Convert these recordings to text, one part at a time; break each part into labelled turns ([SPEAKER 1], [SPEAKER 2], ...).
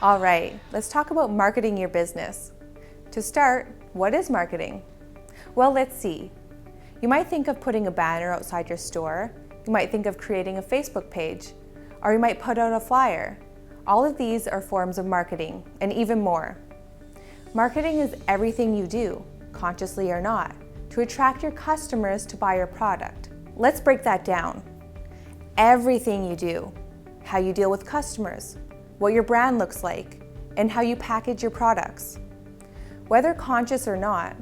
[SPEAKER 1] All right, let's talk about marketing your business. To start, what is marketing? Well, let's see. You might think of putting a banner outside your store. You might think of creating a Facebook page, or you might put out a flyer. All of these are forms of marketing, and even more. Marketing is everything you do, consciously or not, to attract your customers to buy your product. Let's break that down. Everything you do, how you deal with customers, what your brand looks like, and how you package your products. Whether conscious or not,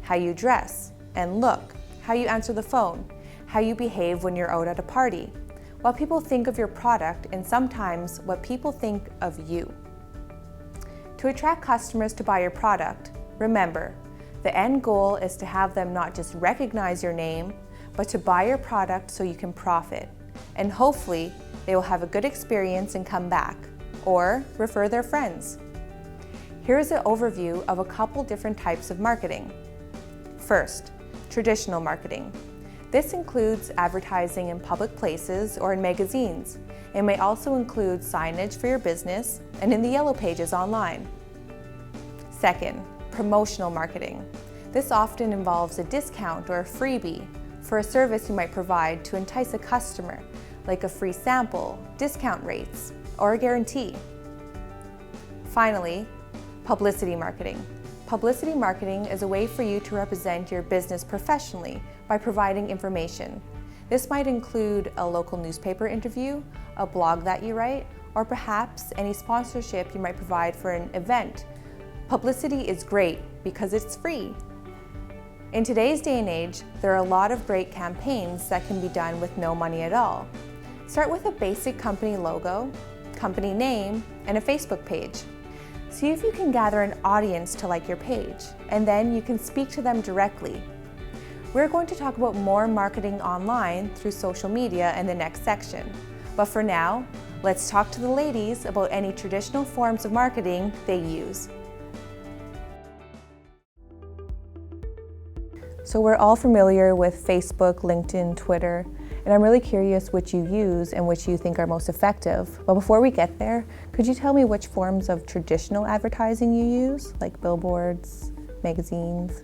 [SPEAKER 1] how you dress and look, how you answer the phone, how you behave when you're out at a party, what people think of your product, and sometimes what people think of you. To attract customers to buy your product, remember, the end goal is to have them not just recognize your name, but to buy your product so you can profit. And hopefully, they will have a good experience and come back, or refer their friends. Here's an overview of a couple different types of marketing. First, traditional marketing. This includes advertising in public places or in magazines. It may also include signage for your business and in the yellow pages online. Second, promotional marketing. This often involves a discount or a freebie for a service you might provide to entice a customer, like a free sample, discount rates, or a guarantee. Finally, publicity marketing. Publicity marketing is a way for you to represent your business professionally by providing information. This might include a local newspaper interview, a blog that you write, or perhaps any sponsorship you might provide for an event. Publicity is great because it's free. In today's day and age, there are a lot of great campaigns that can be done with no money at all. Start with a basic company logo, company name, and a Facebook page. See if you can gather an audience to like your page, and then you can speak to them directly. We're going to talk about more marketing online through social media in the next section. But for now, let's talk to the ladies about any traditional forms of marketing they use. So we're all familiar with Facebook, LinkedIn, Twitter, and I'm really curious which you use and which you think are most effective. But before we get there, could you tell me which forms of traditional advertising you use, like billboards, magazines?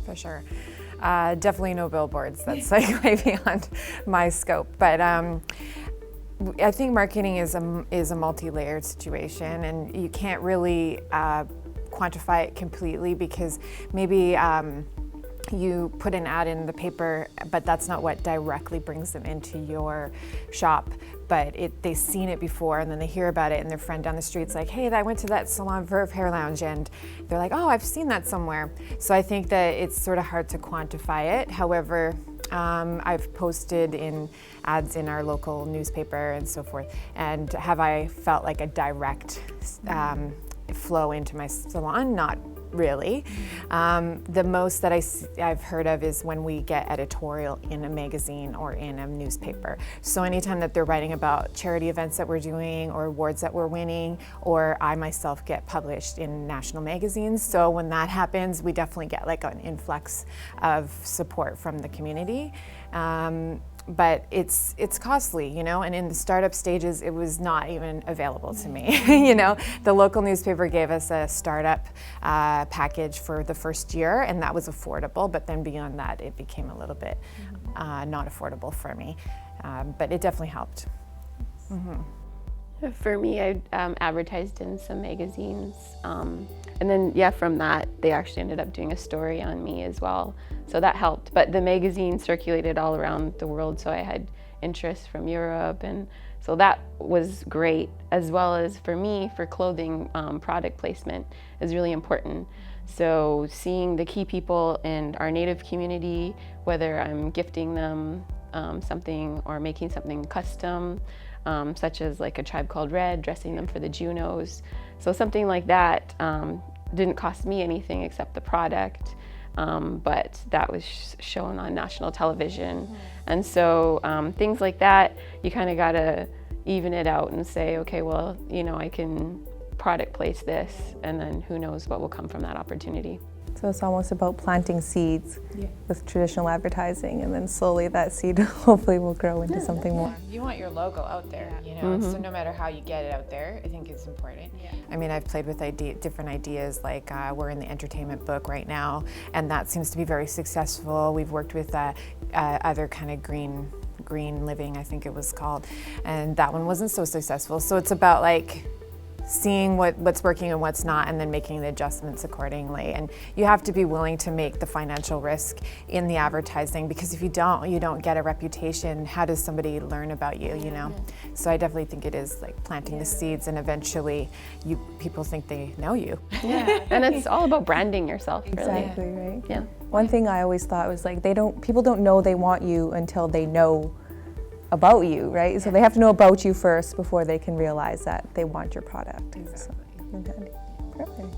[SPEAKER 2] For sure. Definitely no billboards. That's like way beyond my scope. But I think marketing is a multi-layered situation, and you can't really quantify it completely because maybe you put an ad in the paper, but that's not what directly brings them into your shop. But they've seen it before, and then they hear about it, and their friend down the street's like, hey, I went to that Salon Verve hair lounge, and they're like, oh, I've seen that somewhere. So I think that it's sort of hard to quantify it. However, I've posted in ads in our local newspaper and so forth, and have I felt like a direct flow into my salon? Not really. The most that I've heard of is when we get editorial in a magazine or in a newspaper. So anytime that they're writing about charity events that we're doing or awards that we're winning, or I myself get published in national magazines. So when that happens, we definitely get like an influx of support from the community. But it's costly, you know, and in the startup stages, it was not even available to me. You know, the local newspaper gave us a startup package for the first year, and that was affordable, but then beyond that, it became a little bit not affordable for me, but it definitely helped. Mm-hmm.
[SPEAKER 3] For me, I advertised in some magazines, and then from that, they actually ended up doing a story on me as well. So that helped, but the magazine circulated all around the world, so I had interest from Europe, and so that was great, as well as for me, for clothing, product placement is really important. So seeing the key people in our Native community, whether I'm gifting them something or making something custom, such as like a Tribe Called Red, dressing them for the Junos. So something like that didn't cost me anything except the product. But that was shown on national television. Mm-hmm. And so things like that, you kind of got to even it out and say, okay, well, you know, I can product place this, and then who knows what will come from that opportunity.
[SPEAKER 1] So it's almost about planting seeds
[SPEAKER 2] Yeah.
[SPEAKER 1] with traditional advertising, and then slowly that seed hopefully will grow into something more.
[SPEAKER 2] You want your logo out there, you know, so no matter how you get it out there, I think it's important. I mean, I've played with different ideas, like we're in the entertainment book right now, and that seems to be very successful. We've worked with other kind of green living, I think it was called, and that one wasn't so successful. So it's about like seeing what's working and what's not, and then making the adjustments accordingly. And you have to be willing to make the financial risk in the advertising, because if you don't get a reputation. How does somebody learn about you, you know? So I definitely think it is like planting the seeds, and eventually people think they know you.
[SPEAKER 3] Yeah, and it's all about branding yourself, really.
[SPEAKER 1] Exactly, right?
[SPEAKER 3] Yeah.
[SPEAKER 1] One thing I always thought was like people don't know they want you until they know about you, right? So they have to know about you first before they can realize that they want your product.
[SPEAKER 2] Exactly.
[SPEAKER 1] So, okay. Perfect.